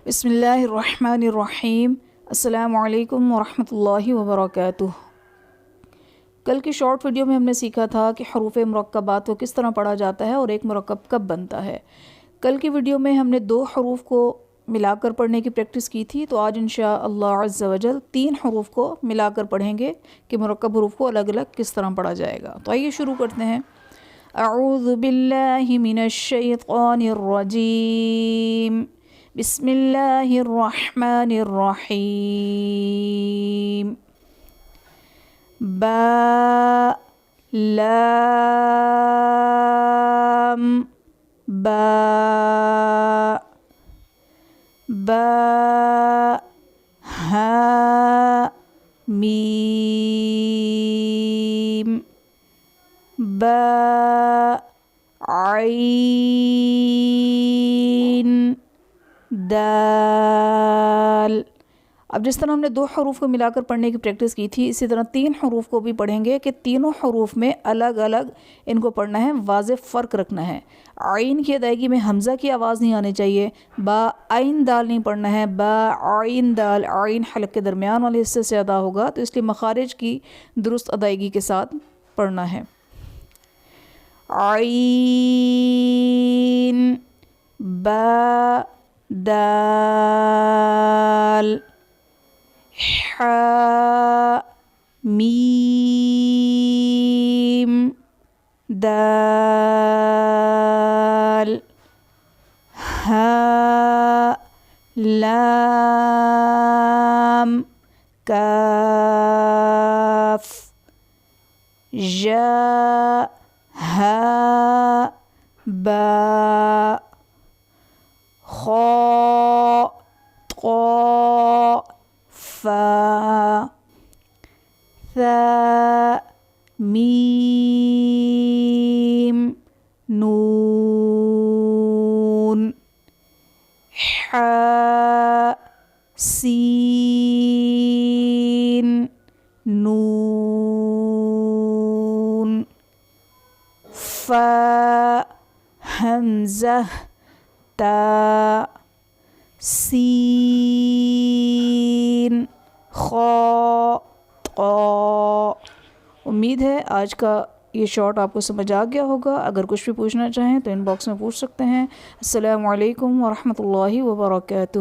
بسم اللہ الرحمن الرحیم۔ السلام علیکم ورحمۃ اللہ وبرکاتہ۔ کل کی شارٹ ویڈیو میں ہم نے سیکھا تھا کہ حروف مرکبات کو کس طرح پڑھا جاتا ہے اور ایک مرکب کب بنتا ہے۔ کل کی ویڈیو میں ہم نے 2 حروف کو ملا کر پڑھنے کی پریکٹس کی تھی، تو آج انشاءاللہ عز و جل 3 حروف کو ملا کر پڑھیں گے کہ مرکب حروف کو الگ الگ کس طرح پڑھا جائے گا۔ تو آئیے شروع کرتے ہیں۔ اعوذ باللہ من الشیطان الرجیم، بسم اللہ الرحمن الرحیم۔ با لام با با ہا میم با عین دال۔ اب جس طرح ہم نے 2 حروف کو ملا کر پڑھنے کی پریکٹس کی تھی، اسی طرح 3 حروف کو بھی پڑھیں گے کہ تینوں حروف میں الگ الگ ان کو پڑھنا ہے، واضح فرق رکھنا ہے۔ عین کی ادائیگی میں حمزہ کی آواز نہیں آنی چاہیے، با عین دال نہیں پڑھنا ہے، با عین دال، عین حلق کے درمیان والے حصے سے ادا ہوگا، تو اس لیے مخارج کی درست ادائیگی کے ساتھ پڑھنا ہے۔ عین با دال حا میم دال ہا لام کاف جا ہا با خا طا فا ثا میم نون حا سین نون فا حمزہ تا سین خا طا۔ امید ہے آج کا یہ شارٹ آپ کو سمجھ آ گیا ہوگا۔ اگر کچھ بھی پوچھنا چاہیں تو ان باکس میں پوچھ سکتے ہیں۔ السلام علیکم ورحمۃ اللہ وبرکاتہ۔